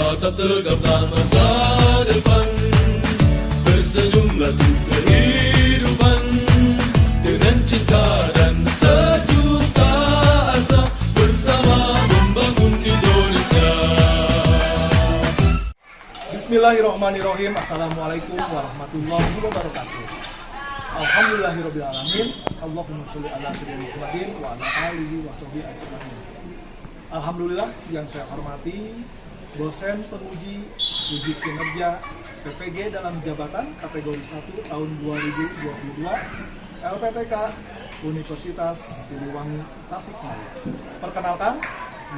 Tatap tegaplah masa depan, tersenyumlah untuk kehidupan, dengan cinta dan sejuta asa, bersama membangun Indonesia. Bismillahirrahmanirrahim. Assalamualaikum warahmatullahi wabarakatuh. Alhamdulillahirrahmanirrahim. Allahumma sholli ala sayyidina Muhammadin wa ala alihi wa sahbihi ajma'in. Alhamdulillah, yang saya hormati dosen penguji uji kinerja PPG dalam jabatan kategori 1 tahun 2022 LPTK Universitas Siliwangi Tasikmalaya. Perkenalkan,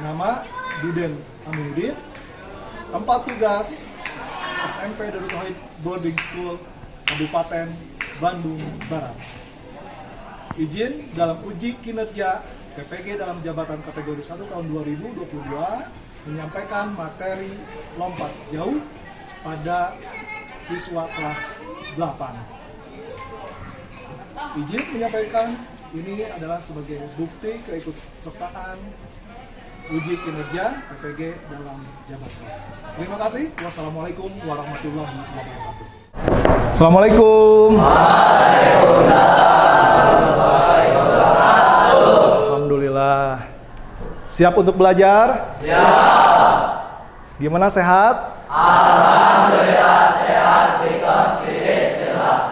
nama Duden Aminuddin, tempat tugas SMP Darut Tauhid Boarding School Kabupaten Bandung Barat. Izin dalam uji kinerja PPG dalam jabatan kategori 1 tahun 2022 menyampaikan materi lompat jauh pada siswa kelas 8. Izin menyampaikan ini adalah sebagai bukti keikutsertaan uji kinerja PPG dalam jabatan. Terima kasih. Wassalamualaikum warahmatullahi wabarakatuh. Assalamualaikum. Alhamdulillah. Siap untuk belajar? Siap. Gimana, sehat? Alhamdulillah sehat, bismillah.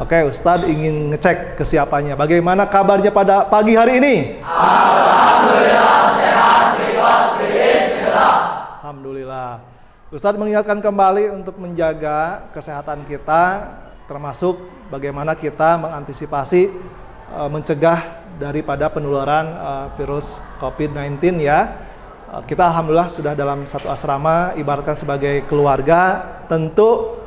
Oke, Ustadz ingin ngecek kesiapannya. Bagaimana kabarnya pada pagi hari ini? Alhamdulillah sehat, bismillah. Alhamdulillah. Ustadz mengingatkan kembali untuk menjaga kesehatan kita, termasuk bagaimana kita mengantisipasi, mencegah daripada penularan virus COVID-19 ya. Kita alhamdulillah sudah dalam satu asrama, ibaratkan sebagai keluarga. Tentu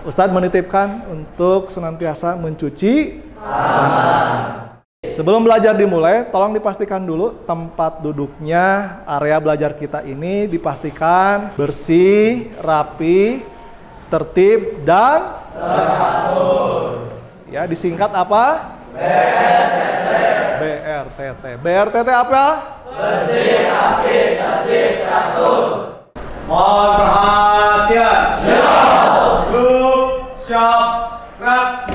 Ustadz menitipkan untuk senantiasa mencuci tangan. Sebelum belajar dimulai, tolong dipastikan dulu tempat duduknya, area belajar kita ini dipastikan bersih, rapi, tertib, dan teratur. Ya, disingkat apa? BRTT. BRTT apa? Bersih, rapi, tertib, teratur. Mohon perhatian. Siap. Grup siap, gerak.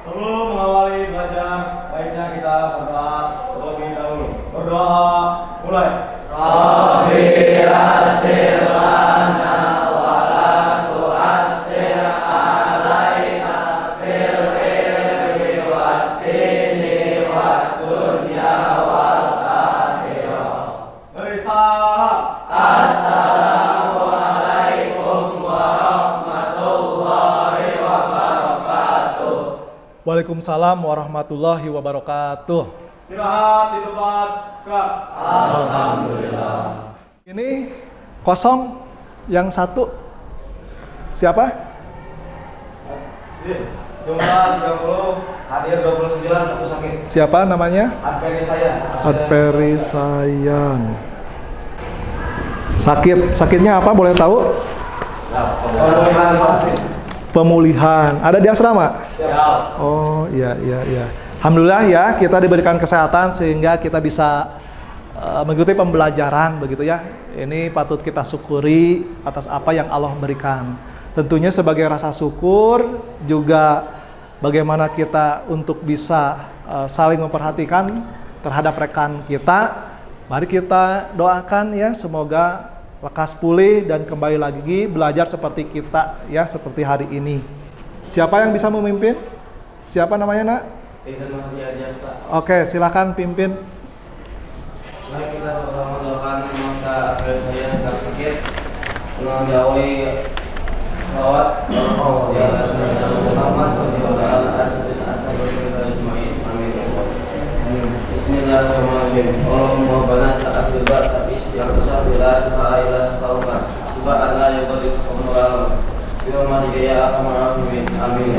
Sebelum mengawali belajar, baiknya kita berdoa terlebih dahulu. Berdoa, mulai. Rabbi yassir lana wa la tu'assir alaina fil ilmi wad dini wad dunya wal akhirah. Beri salam. Assalamualaikum warahmatullahi wabarakatuh. Waalaikumsalam warahmatullahi wabarakatuh. Istirahat di tempat, gerak. Alhamdulillah. Ini kosong, yang satu siapa? Jumlah 30, hadir 29, satu sakit. Siapa namanya? Adveri saya. Adveri Sayang. Sakitnya apa, boleh tahu? Pemulihan vaksin. Pemulihan. Ada di asrama? Siap. Oh, iya. Alhamdulillah ya, kita diberikan kesehatan sehingga kita bisa mengikuti pembelajaran begitu ya. Ini patut kita syukuri atas apa yang Allah berikan. Tentunya sebagai rasa syukur juga bagaimana kita untuk bisa saling memperhatikan terhadap rekan kita. Mari kita doakan ya, semoga lekas pulih dan kembali lagi belajar seperti kita ya, seperti hari ini. Siapa yang bisa memimpin? Siapa namanya, Nak? Oke, silakan pimpin. Mari kita mendoakan semoga saya yang sakit menjauhi salawat Bismillahirrahmanirrahim. Allahumma banas asbibat yang tusafila suhaila sufauka subhanallah yuqadis kumuralam amin.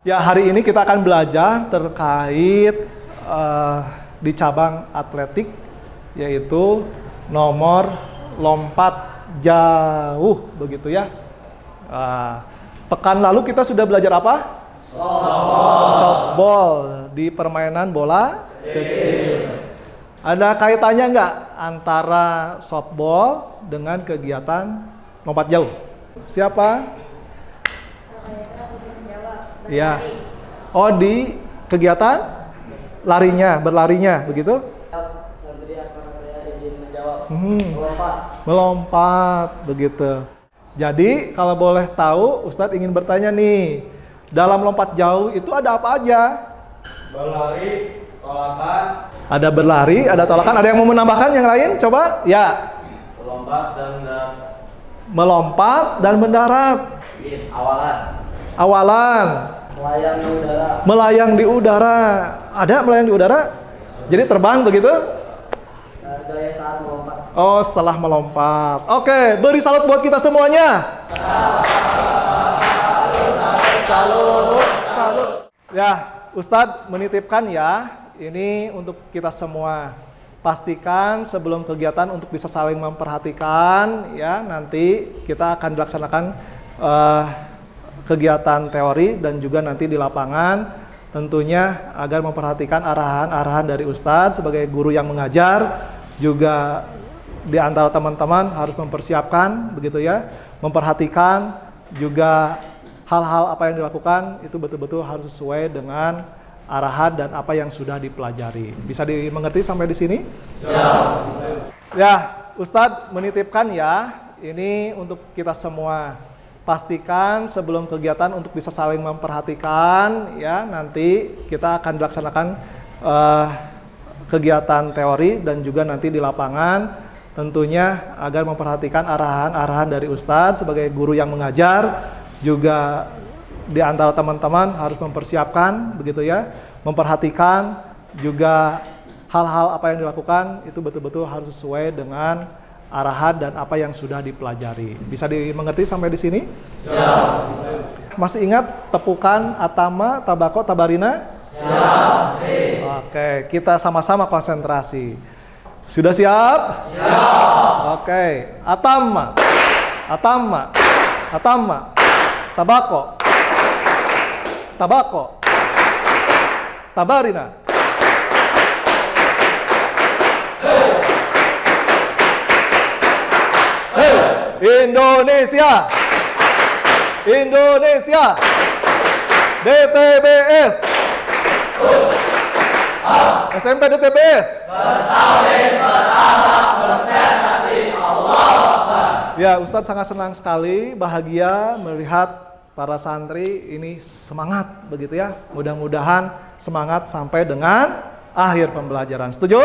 Ya, hari ini kita akan belajar terkait di cabang atletik, yaitu nomor lompat jauh begitu ya. Pekan lalu kita sudah belajar apa? Softball di permainan bola kecil. Ada kaitannya nggak antara softball dengan kegiatan lompat jauh? Siapa? Ya. Oh, di kegiatan larinya, berlarinya, begitu? Santri akan saya izin menjawab. Melompat. Melompat, begitu. Jadi, kalau boleh tahu, Ustadz ingin bertanya nih, dalam lompat jauh itu ada apa aja? Berlari, tolakan. Ada berlari, ada tolakan. Ada yang mau menambahkan yang lain? Coba, ya. Melompat dan mendarat. Melompat dan mendarat. Awalan. Awalan. Melayang di udara. Melayang di udara. Ada melayang di udara? Jadi terbang begitu? Gaya saat melompat. Oh, setelah melompat. Oke, beri salut buat kita semuanya. Salut. Ya, Ustadz menitipkan ya, ini untuk kita semua. Pastikan sebelum kegiatan untuk bisa saling memperhatikan ya, nanti kita akan dilaksanakan kegiatan teori dan juga nanti di lapangan, tentunya agar memperhatikan arahan-arahan dari Ustadz sebagai guru yang mengajar, juga di antara teman-teman harus mempersiapkan begitu ya, memperhatikan juga hal-hal apa yang dilakukan itu betul-betul harus sesuai dengan arahan dan apa yang sudah dipelajari. Bisa dimengerti sampai di sini? Ya, Ustadz menitipkan ya, ini untuk kita semua. Pastikan sebelum kegiatan untuk bisa saling memperhatikan ya, nanti kita akan dilaksanakan kegiatan teori dan juga nanti di lapangan, tentunya agar memperhatikan arahan-arahan dari Ustadz sebagai guru yang mengajar, juga di antara teman-teman harus mempersiapkan begitu ya, memperhatikan juga hal-hal apa yang dilakukan itu betul-betul harus sesuai dengan arahan dan apa yang sudah dipelajari. Bisa dimengerti sampai di sini? Ya. Masih ingat tepukan atama, tabako, tabarina? Ya. Oke, kita sama-sama konsentrasi. Sudah siap? Siap. Oke, atama, atama, atama, tabako, tabako, tabarina. Indonesia, Indonesia, DTBS, SMP DTBS, bertauhid, berakhlak, berprestasi, Allah Akbar. Ya, Ustadz sangat senang sekali, bahagia melihat para santri ini semangat begitu ya. Mudah-mudahan semangat sampai dengan akhir pembelajaran. Setuju?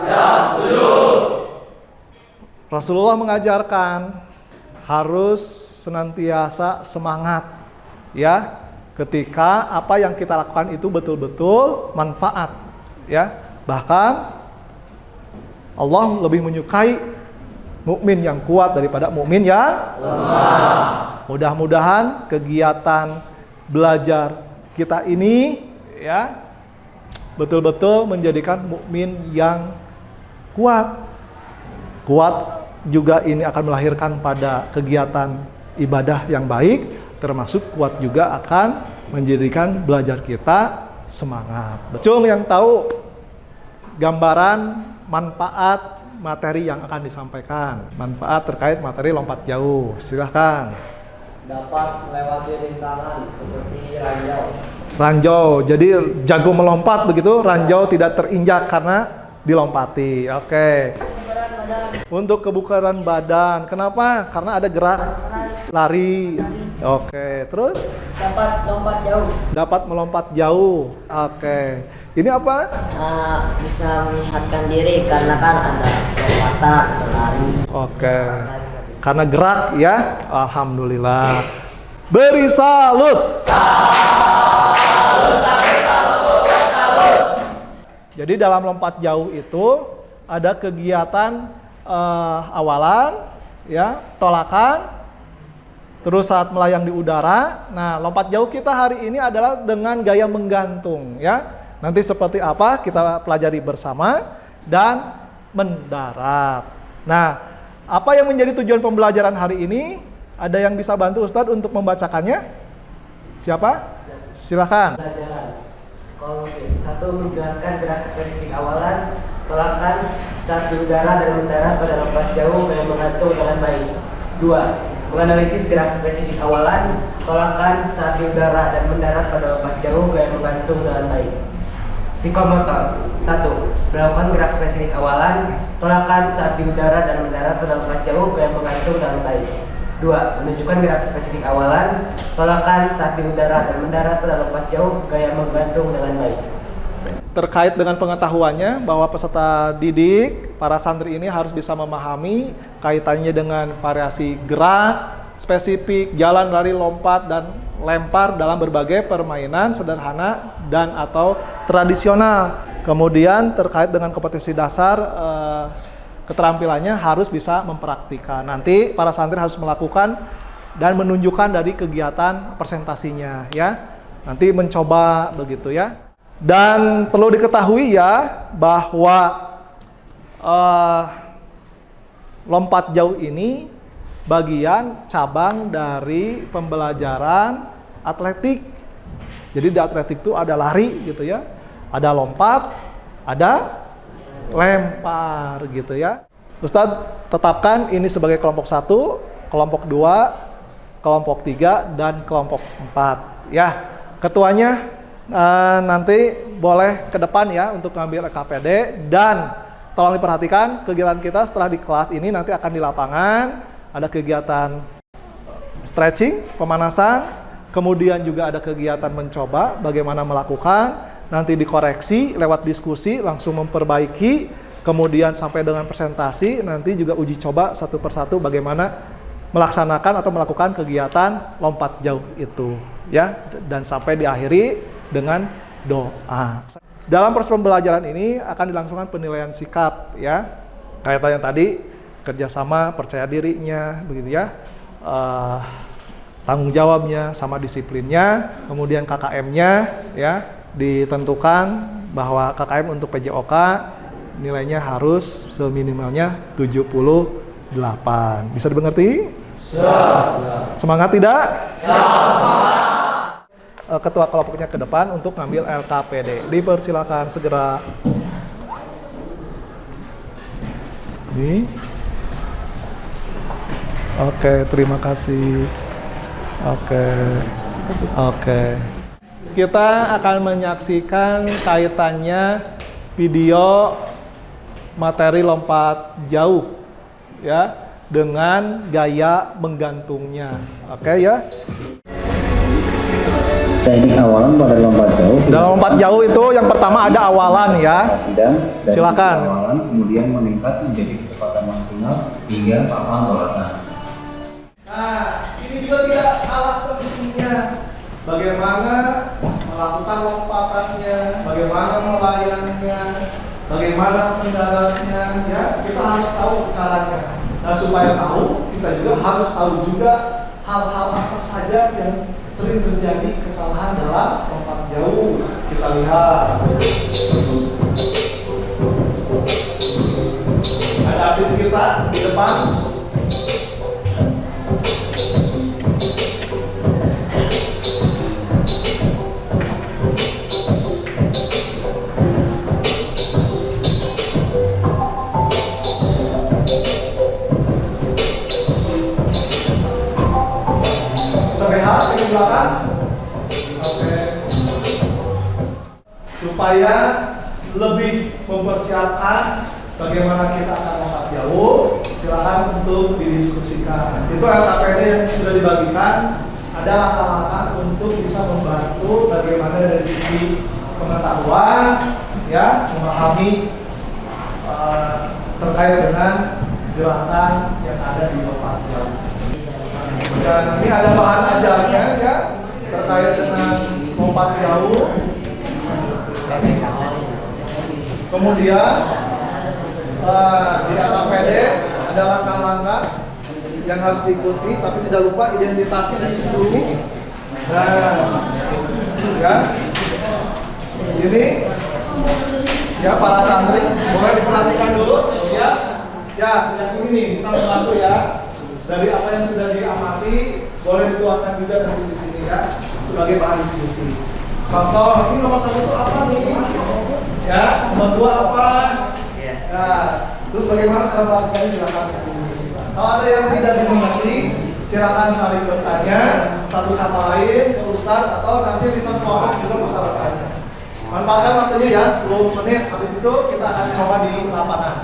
Siap, setuju. Rasulullah mengajarkan harus senantiasa semangat ya, ketika apa yang kita lakukan itu betul-betul manfaat ya. Bahkan Allah lebih menyukai mukmin yang kuat daripada mukmin yang lemah. Mudah-mudahan kegiatan belajar kita ini ya betul-betul menjadikan mukmin yang kuat. Kuat juga ini akan melahirkan pada kegiatan ibadah yang baik, termasuk kuat juga akan menjadikan belajar kita semangat. Betul yang tahu gambaran manfaat materi yang akan disampaikan. Manfaat terkait materi lompat jauh. Silahkan. Dapat melewati rintangan seperti ranjau. Ranjau, jadi jago melompat begitu, ranjau tidak terinjak karena dilompati. Oke. Untuk kebugaran badan, kenapa? Karena ada gerak lari. Oke, terus? Dapat lompat jauh. Dapat melompat jauh. Oke. Ini apa? Bisa menyehatkan diri karena kan ada lompatan, lari. Oke. Karena gerak ya. Alhamdulillah. Beri salut. Salut. Jadi dalam lompat jauh itu ada kegiatan awalan, ya, tolakan, terus saat melayang di udara. Nah, lompat jauh kita hari ini adalah dengan gaya menggantung, ya. Nanti seperti apa kita pelajari bersama dan mendarat. Nah, apa yang menjadi tujuan pembelajaran hari ini? Ada yang bisa bantu Ustadz untuk membacakannya? Siapa? Silakan. Pelajaran. Kalau satu menjelaskan gerak spesifik awalan, tolakan saat di udara dan mendarat pada lompat jauh gaya menggantung dengan baik. 2. Menganalisis gerak spesifik awalan, tolakan saat di udara dan mendarat pada lompat jauh gaya menggantung dengan baik. Psikomotor. 1. Melakukan gerak spesifik awalan, tolakan saat di udara dan mendarat pada lompat jauh gaya menggantung dengan baik. 2. Menunjukkan gerak spesifik awalan, tolakan saat di udara dan mendarat pada lompat jauh gaya menggantung dengan baik. Terkait dengan pengetahuannya bahwa peserta didik, para santri ini harus bisa memahami kaitannya dengan variasi gerak, spesifik, jalan, lari, lompat, dan lempar dalam berbagai permainan sederhana dan atau tradisional. Kemudian terkait dengan kompetensi dasar, keterampilannya harus bisa mempraktikkan. Nanti para santri harus melakukan dan menunjukkan dari kegiatan presentasinya ya. Nanti mencoba begitu ya. Dan perlu diketahui ya bahwa lompat jauh ini bagian cabang dari pembelajaran atletik. Jadi di atletik itu ada lari gitu ya, ada lompat, ada lempar gitu ya. Ustadz tetapkan ini sebagai kelompok 1, kelompok 2, kelompok 3, dan kelompok 4 ya. Ketuanya nanti boleh ke depan ya untuk ngambil KPD, dan tolong diperhatikan kegiatan kita setelah di kelas ini nanti akan di lapangan, ada kegiatan stretching, pemanasan, kemudian juga ada kegiatan mencoba bagaimana melakukan, nanti dikoreksi lewat diskusi, langsung memperbaiki, kemudian sampai dengan presentasi, nanti juga uji coba satu persatu bagaimana melaksanakan atau melakukan kegiatan lompat jauh itu ya, dan sampai diakhiri dengan doa. Dalam proses pembelajaran ini akan dilangsungkan penilaian sikap ya, kaitannya tadi kerjasama, percaya dirinya begitu ya, tanggung jawabnya sama disiplinnya, kemudian KKM-nya ya ditentukan bahwa KKM untuk PJOK nilainya harus seminimalnya 78. Bisa dimengerti? Semangat tidak? Ketua kelompoknya ke depan untuk ngambil LKPD. Dipersilakan segera. Ini. Oke, terima kasih. Oke. Kita akan menyaksikan kaitannya video materi lompat jauh ya dengan gaya menggantungnya. Oke ya. Teknik awalan pada lompat jauh. Dalam lompat jauh itu yang pertama ada awalan ya. Silakan. Awalan kemudian meningkat menjadi kecepatan maksimal hingga papan tolakan. Nah, ini juga tidak kalah pentingnya. Bagaimana melakukan lompatannya, bagaimana melayangnya, bagaimana mendaratnya, ya kita harus tahu caranya. Nah, supaya tahu, kita juga harus tahu juga hal-hal apa saja yang sering terjadi kesalahan dalam lompat jauh. Kita lihat. Ada artis kita di depan. Terlihat di belakang. Oke. Supaya lebih mempersiapkan bagaimana kita akan lompat jauh, silakan untuk didiskusikan. Itu LKPD yang sudah dibagikan, ada langkah-langkah untuk bisa membantu bagaimana dari sisi pengetahuan, ya, memahami terkait dengan gerakan yang ada di lompat jauh. Dan ini ada bahan ajarnya ya terkait dengan lompat jauh. Kemudian di LKPD ada langkah-langkah yang harus diikuti, tapi tidak lupa identitasnya diisi dulu. Dan ya, ini ya para santri boleh diperhatikan dulu ya. Ya, yang ini bisa membantu ya. Dari apa yang sudah diamati boleh dituangkan juga nanti di sini ya sebagai bahan diskusi. Contoh ini nomor 1 itu apa nih? Ya, nomor 2 apa? Nah, terus bagaimana cara melakukannya silakan diskusi. Kalau ada yang tidak dimengerti, silakan saling bertanya satu sama lain ke Ustadz atau nanti lintas kelompok juga bisa bertanya. Manfaatkan waktunya ya 10 menit. Habis itu kita akan coba di lapangan.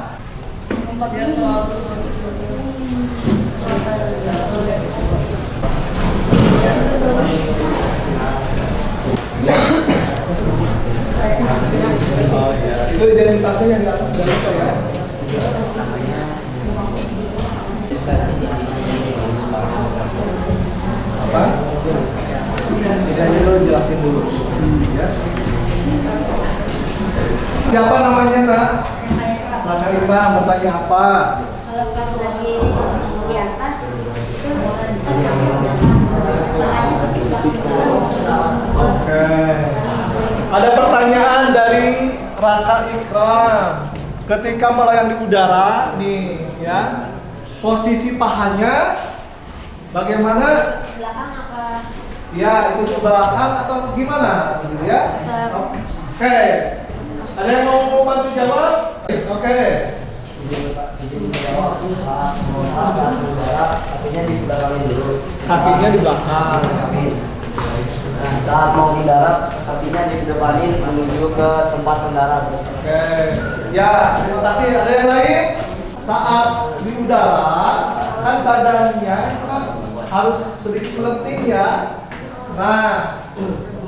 Itu identitasnya yang di atas dari kita ya. Apa? Ini dulu jelasin dulu. Ya. Siapa namanya, Nak? Raka Ikram, bertanya apa? Kalau pas lagi di atas itu Oke. Ada pertanyaan dari Raka Ikram. Ketika melayang di udara, nih ya, posisi pahanya bagaimana? belakang apa? Ya, itu ke belakang atau gimana? Gitu ya. Oke. Ada yang mau bantu jawab? Oke. Izin menjawab saat melompat saat berudara, kakinya di belakangin dulu. Kakinya di belakang. Nah, saat mau mendarat, kakinya didepanin menuju ke tempat mendarat. Oke. Ya, terima kasih. Ada yang lain? Saat di udara, kan badannya itu kan harus sedikit melenting ya. Nah,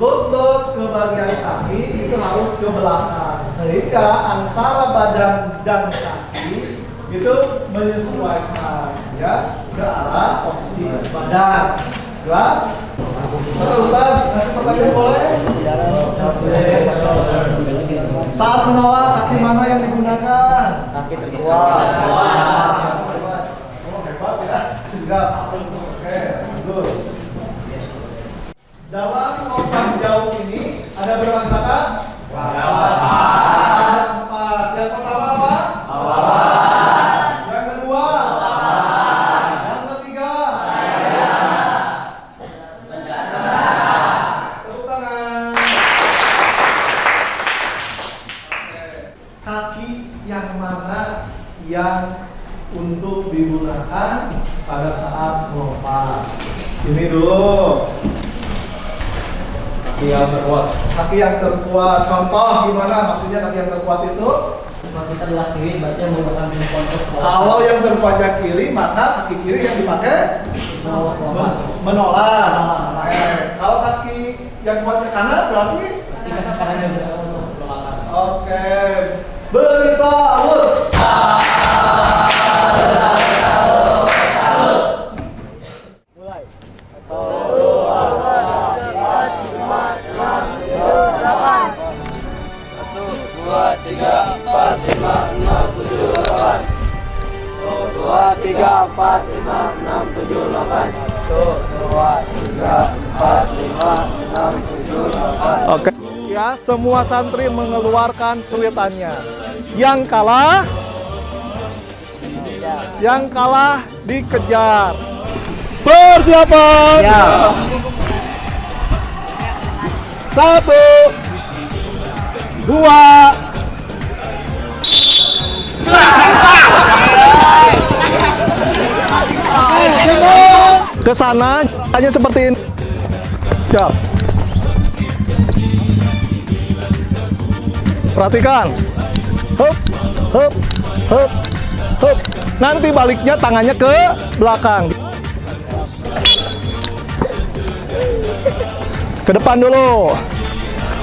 lutut ke bagian kaki itu harus ke belakang sehingga antara badan dan kaki itu menyesuaikan ya ke arah posisi badan. Jelas? Betul Ustaz, kasih pertanyaan boleh? Saat menolak kaki mana yang digunakan? Kaki terkuat. Oh hebat ya, sigap. Oke, bagus. Dalam lompat jauh ini ada berapa gerakan? Ada 4. Yang pertama apa? Yang kedua? Yang ketiga? Tepuk tangan. Oke. Kaki yang mana yang untuk digunakan pada saat melompat? Ini dulu. Kaki yang terkuat. Kaki yang terkuat. Contoh gimana maksudnya kaki yang terkuat itu? Kalau kita adalah kiri, berarti menggunakan kontak Kalau yang terkuatnya kiri, maka kaki kiri yang dipakai menolak. Kalau kaki yang kuatnya kanan berarti oke. Beri salut. Oke. Ya, semua santri mengeluarkan suitannya. Yang kalah dikejar. Persiapan. Ya. 1 2 ke sana hanya seperti ini. Siap. Perhatikan. Hup, hup, hup, hup. Nanti baliknya tangannya ke belakang. Ke depan dulu.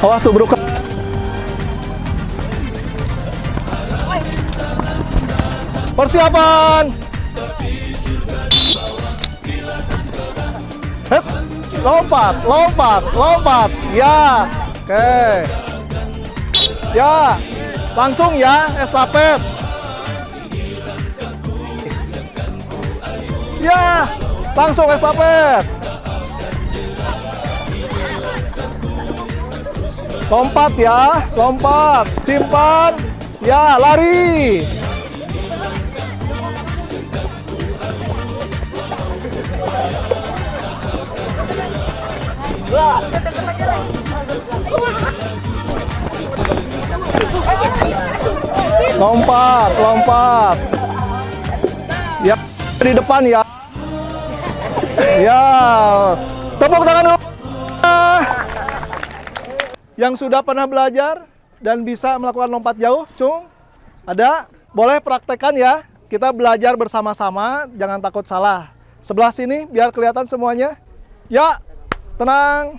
Awas tuh beruka. Persiapan. Hup. Lompat, lompat, lompat. Ya. Oke. Ya. Langsung ya, estafet. Ya. Langsung estafet. Lompat ya, lompat. Simpan. Ya, lari. Lompat, lompat. Ya, di depan ya. Ya, tepuk tangan dulu. Yang sudah pernah belajar dan bisa melakukan lompat jauh, Cung, ada? Boleh praktekkan ya. Kita belajar bersama-sama, jangan takut salah. Sebelah sini biar kelihatan semuanya. Ya, tenang.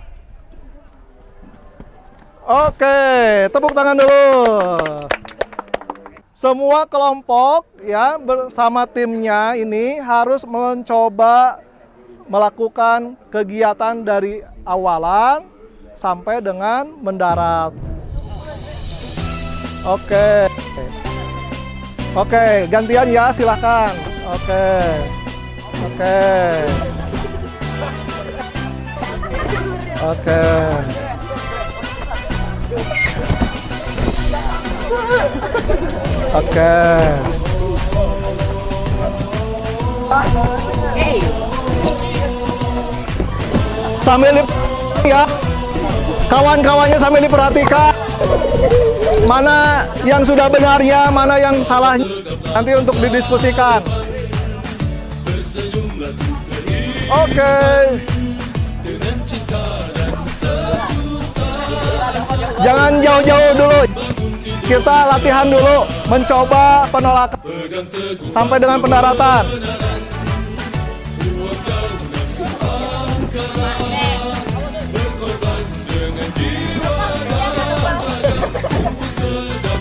Oke, tepuk tangan dulu. Semua kelompok ya bersama timnya ini harus mencoba melakukan kegiatan dari awalan sampai dengan mendarat. Oke. Oke, gantian ya, silakan. Oke. Oke. Oke. Oke. Sambil ya, kawan-kawannya sambil diperhatikan. Mana yang sudah benarnya, mana yang salahnya. Nanti untuk didiskusikan. Oke. Jangan jauh-jauh dulu. Kita latihan dulu, mencoba penolakan sampai dengan pendaratan.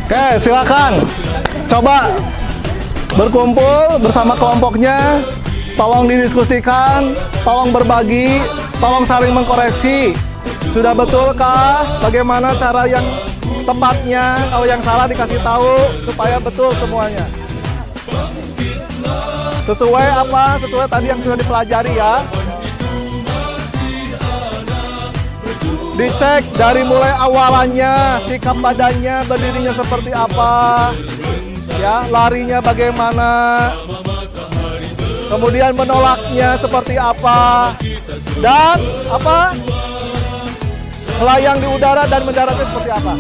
Oke, silakan. Coba berkumpul bersama kelompoknya. Tolong didiskusikan, tolong berbagi, tolong saling mengkoreksi. Sudah betulkah? Bagaimana cara yang tepatnya? Kalau yang salah dikasih tahu supaya betul semuanya. Sesuai apa? Sesuai tadi yang sudah dipelajari ya. Dicek dari mulai awalannya, sikap badannya, berdirinya seperti apa, ya, larinya bagaimana, kemudian menolaknya seperti apa, dan apa, melayang di udara dan mendaratnya seperti apa.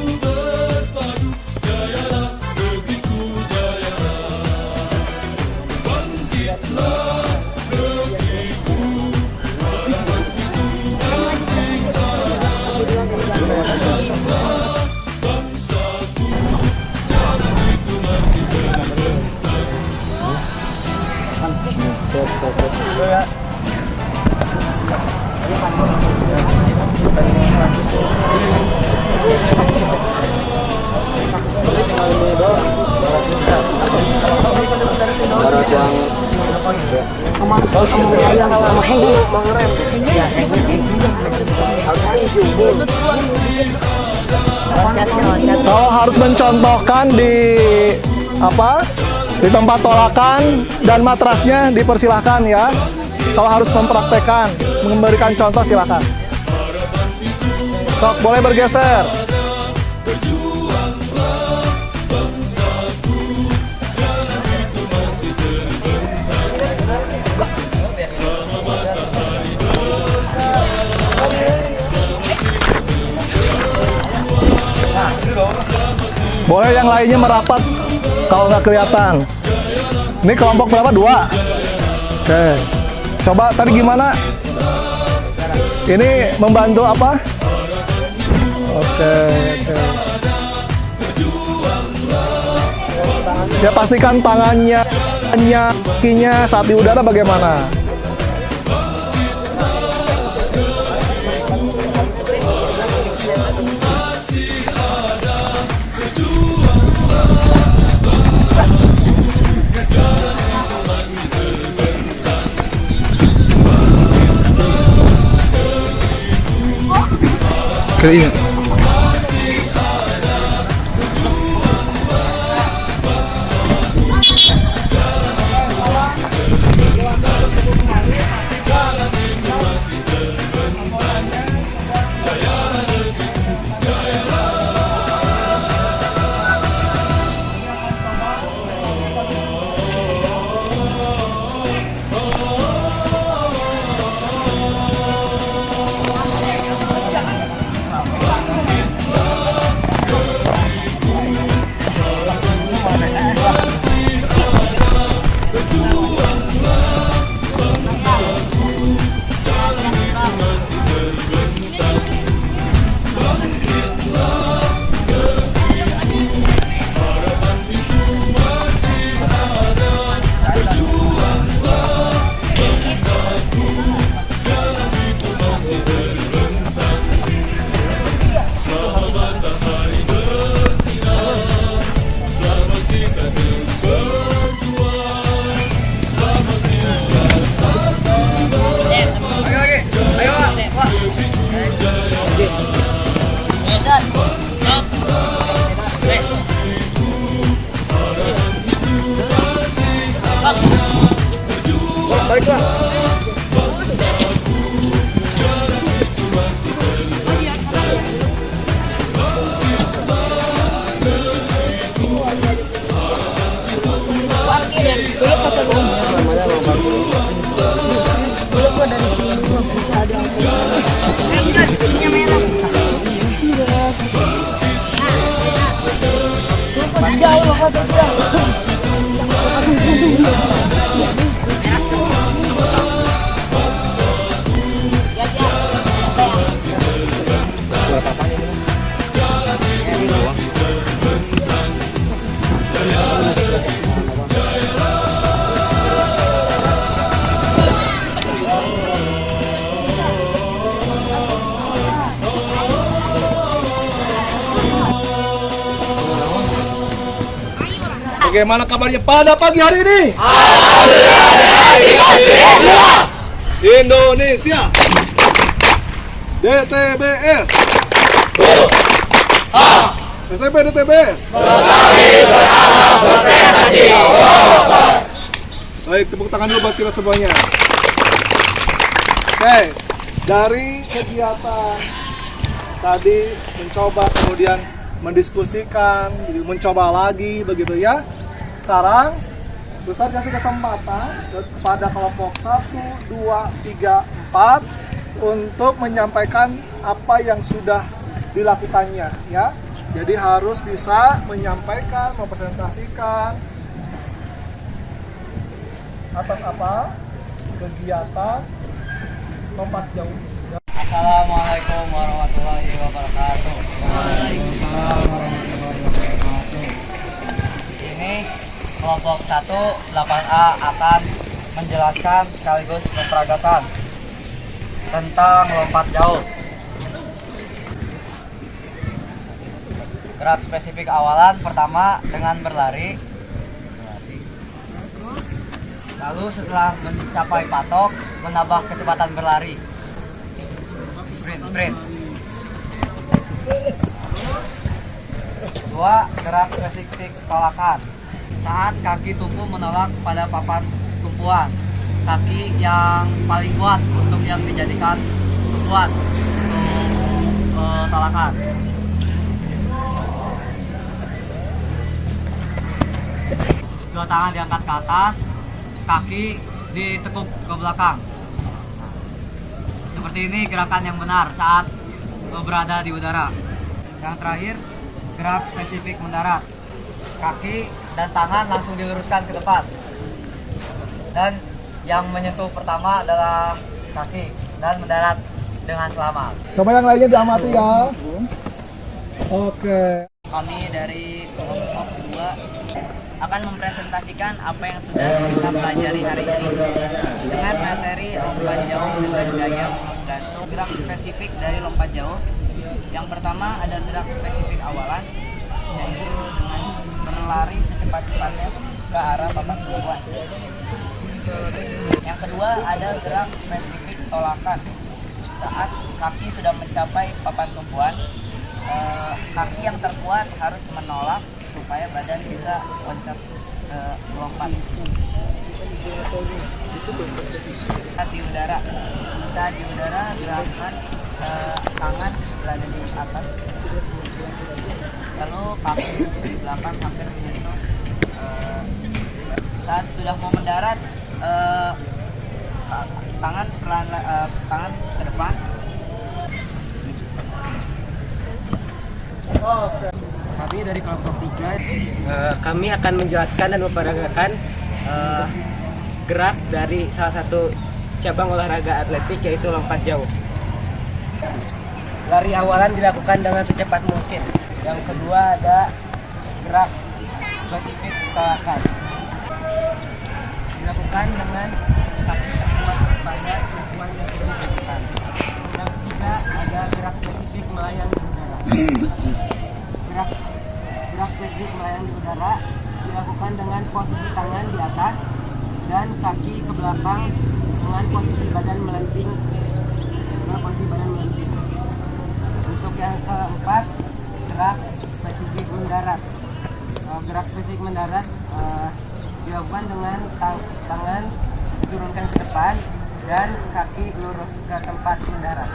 Kalau harus mencontohkan di apa, di tempat tolakan dan matrasnya dipersilahkan ya. Kalau harus mempraktekkan, memberikan contoh silakan. Sok, boleh bergeser. Boleh yang lainnya merapat kalau nggak kelihatan. Ini kelompok berapa? 2. Oke. Coba tadi gimana? Ini membantu apa? Oke. Ya pastikan tangannya, kakinya saat di udara bagaimana. Kayaknya. Bagaimana kabarnya pada pagi hari ini? Indonesia DTBS SMP DTBS Baik, tepuk tangan dulu buat kita semuanya. Oke, dari kegiatan tadi mencoba kemudian mendiskusikan, mencoba lagi begitu ya. Sekarang Ustaz kasih kesempatan kepada kelompok 1, 2, 3, 4 untuk menyampaikan apa yang sudah dilakukannya ya. Jadi harus bisa menyampaikan, mempresentasikan atas apa kegiatan lompat jauh. Assalamualaikum warahmatullahi wabarakatuh. Waalaikumsalam warahmatullahi wabarakatuh. Ini kelompok 1 8A akan menjelaskan sekaligus memperagakan tentang lompat jauh. Gerak spesifik awalan pertama dengan berlari. Lalu setelah mencapai patok, menambah kecepatan berlari. Sprint. 2. Gerak spesifik tolakan. Saat kaki tumpu menolak pada papan tumpuan, kaki yang paling kuat untuk yang dijadikan tumpuan untuk tolakan. Dua tangan diangkat ke atas, kaki ditekuk ke belakang. Seperti ini gerakan yang benar saat berada di udara. Yang terakhir, gerak spesifik mendarat. Kaki dan tangan langsung diluruskan ke depan. Dan yang menyentuh pertama adalah kaki dan mendarat dengan selamat. Coba yang lainnya diamati ya. Oke. Kami dari kelompok 2 akan mempresentasikan apa yang sudah kita pelajari hari ini dengan materi lompat jauh dengan gaya menggantung gerak spesifik dari lompat jauh. Yang pertama ada gerak spesifik awalan, yaitu dengan berlari secepat-cepatnya ke arah papan tumpuan. Yang kedua ada gerak spesifik tolakan. Saat kaki sudah mencapai papan tumpuan, kaki yang terkuat harus menolak supaya badan bisa loncat melompat. Saat di udara, gerakan tangan berada di atas, lalu kaki di belakang hampir menyentuh. Saat sudah mau mendarat, tangan ke depan. Kami dari kelompok 3 kami akan menjelaskan dan memperagakan gerak dari salah satu cabang olahraga atletik, yaitu lompat jauh. Lari awalan dilakukan dengan secepat mungkin. Yang kedua ada gerak spesifik tolakan, dilakukan dengan kaki terkuat pada tumpuan yang sudah ditentukan. Yang ketiga ada gerak spesifik melayang di udara. Gerak spesifik melayang di udara dilakukan dengan posisi tangan di atas dan kaki ke belakang dengan posisi badan melenting. Untuk yang keempat, gerak spesifik mendarat. Gerak spesifik mendarat dilakukan dengan tangan diturunkan ke depan dan kaki lurus ke tempat mendarat.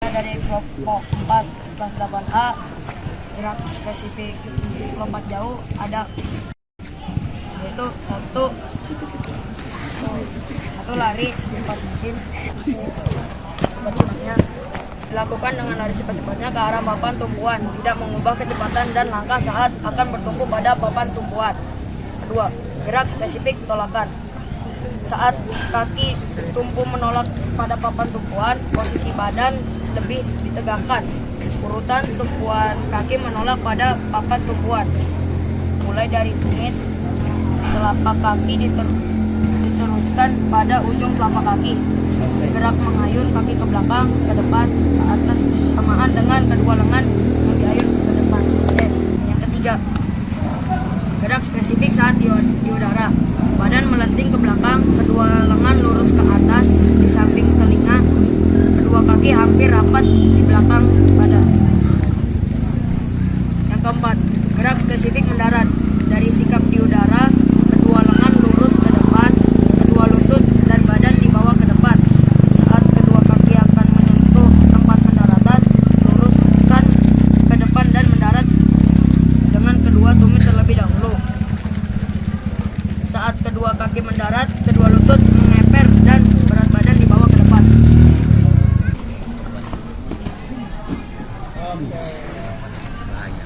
Dari kelompok 4 kelas 8A, gerak spesifik lompat jauh ada yaitu satu lari secepat mungkin. Dilakukan dengan lari cepat-cepatnya ke arah papan tumpuan, tidak mengubah kecepatan dan langkah saat akan bertumpu pada papan tumpuan. Kedua, gerak spesifik tolakan. Saat kaki tumpu menolak pada papan tumpuan, posisi badan lebih ditegakkan. Urutan tumpuan kaki menolak pada papan tumpuan, mulai dari tumit, telapak kaki diteruskan pada ujung telapak kaki. Gerak mengayun kaki ke belakang, ke depan, ke atas bersamaan dengan kedua lengan yang diayun ke depan. Yang ketiga, gerak spesifik saat di udara. Badan melenting ke belakang, kedua lengan lurus ke atas di samping telinga, kedua kaki hampir rapat di belakang badan. Yang keempat, gerak spesifik mendarat. Dari sikap di udara, kedua lengan lurus ke depan, kedua lutut dan badan dibawa ke depan. Saat kedua kaki akan menyentuh tempat pendaratan, luruskan ke depan dan mendarat dengan kedua tumit terlebih dahulu. Saat kedua kaki mendarat, kedua lutut mengeper dan berat badan dibawa ke depan.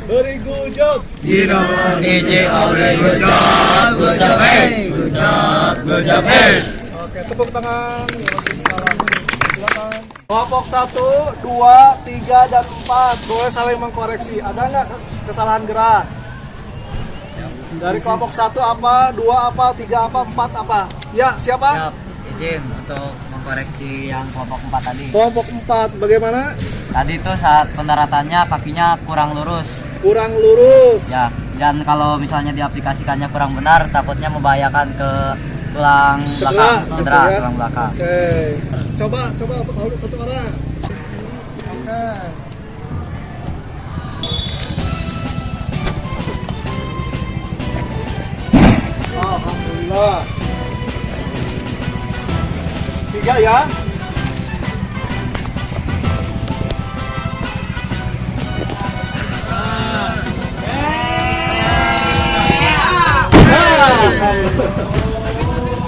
Very good job. Oke, tepuk tangan. Silakan. Kelompok 1, 2, 3, dan 4 boleh saling mengkoreksi. Ada nggak kesalahan gerak? Dari kelompok 1 apa, 2 apa, 3 apa, 4 apa? Ya, siapa? Siap, izin untuk mengkoreksi yang kelompok 4 tadi. Kelompok 4, bagaimana? Tadi itu saat pendaratannya kakinya kurang lurus. Kurang lurus. Ya, dan kalau misalnya diaplikasikannya kurang benar, takutnya membahayakan ke tulang belakang, cedera ya? tulang belakang. Oke. Coba satu arah. Oke. Alhamdulillah. 3 ya.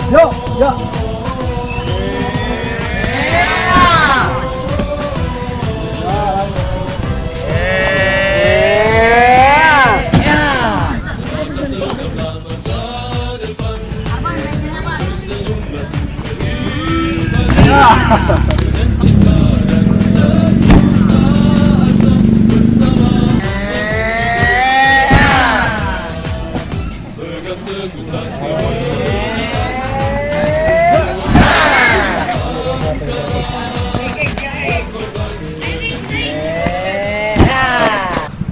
Yuk, yuk.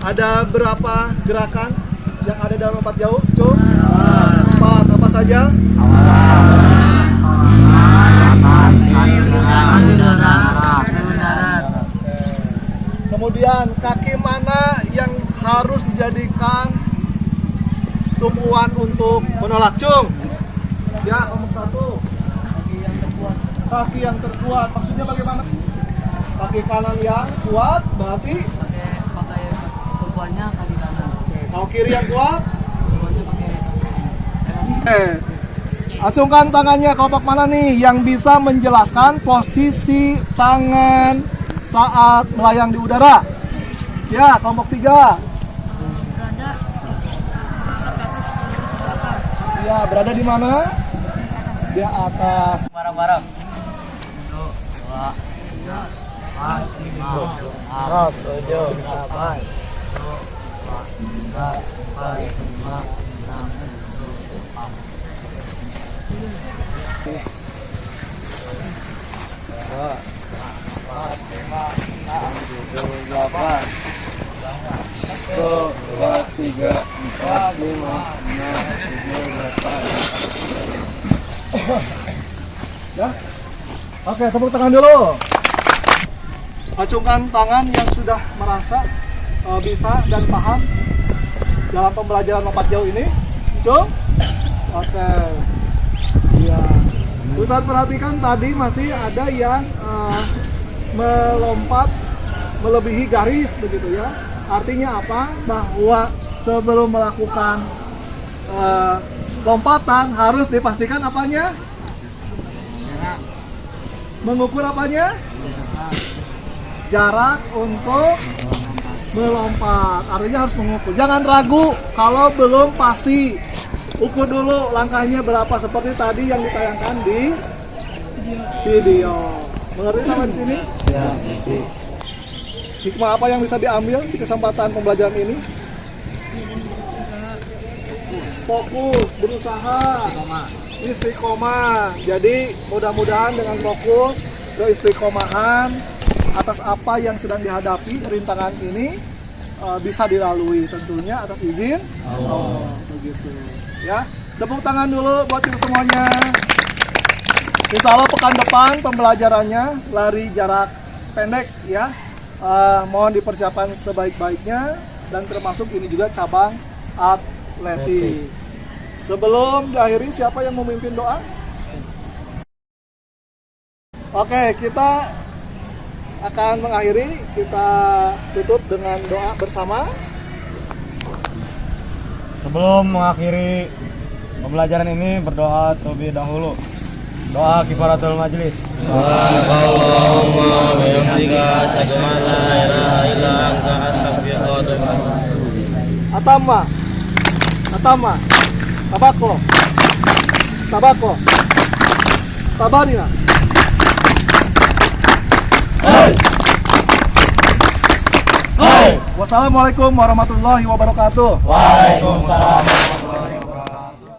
Ada berapa gerakan yang ada dalam lompat jauh? Cuk? 4. Apa saja? Kemudian kaki mana yang harus dijadikan tumpuan untuk menolak? Cung? Ya, nomor 1. Kaki yang terkuat. Maksudnya bagaimana? Kaki kanan yang kuat berarti Pakai tumpuannya kaki kanan. kalau kiri yang kuat. Tumpuannya pakai Acungkan tangannya kelompok mana nih yang bisa menjelaskan posisi tangan saat melayang di udara? Ya, kelompok 3. Ya, berada di mana? Di atas. bareng-bareng. 1, 2, 3, 4, 5, 6, 7, 8, Ya. Oke, tepuk tangan dulu. Acungkan tangan yang sudah merasa bisa dan paham dalam pembelajaran lompat jauh ini? Cung? Oke. Iya. Ustaz perhatikan tadi masih ada yang melompat melebihi garis begitu ya. Artinya apa? Bahwa sebelum melakukan lompatan harus dipastikan apanya? Mengukur apanya? Jarak untuk melompat. Artinya harus mengukur. Jangan ragu kalau belum pasti. Ukur dulu langkahnya berapa seperti tadi yang ditayangkan di video. Mengerti sampai di sini? Ya. Hikmah apa yang bisa diambil di kesempatan pembelajaran ini? Fokus, berusaha, istiqomah. Jadi mudah-mudahan dengan fokus dan istiqomahan atas apa yang sedang dihadapi rintangan ini bisa dilalui tentunya atas izin Allah. Begitu ya. Tepuk tangan dulu buat kita semuanya. Insya Allah pekan depan pembelajarannya lari jarak pendek ya. Mohon dipersiapkan sebaik-baiknya dan termasuk ini juga cabang atletik. Sebelum diakhiri, siapa yang memimpin doa? Oke, kita akan mengakhiri, kita tutup dengan doa bersama. Sebelum mengakhiri pembelajaran ini berdoa terlebih dahulu. Doa kifaratul majlis. Subhanakallahumma wa bihamdika asyhadu an la ilaha illa anta astaghfiruka wa atubu ilaik. Atama, tabako, tabarina. Wassalamualaikum warahmatullahi wabarakatuh. Waalaikumsalam warahmatullahi wabarakatuh.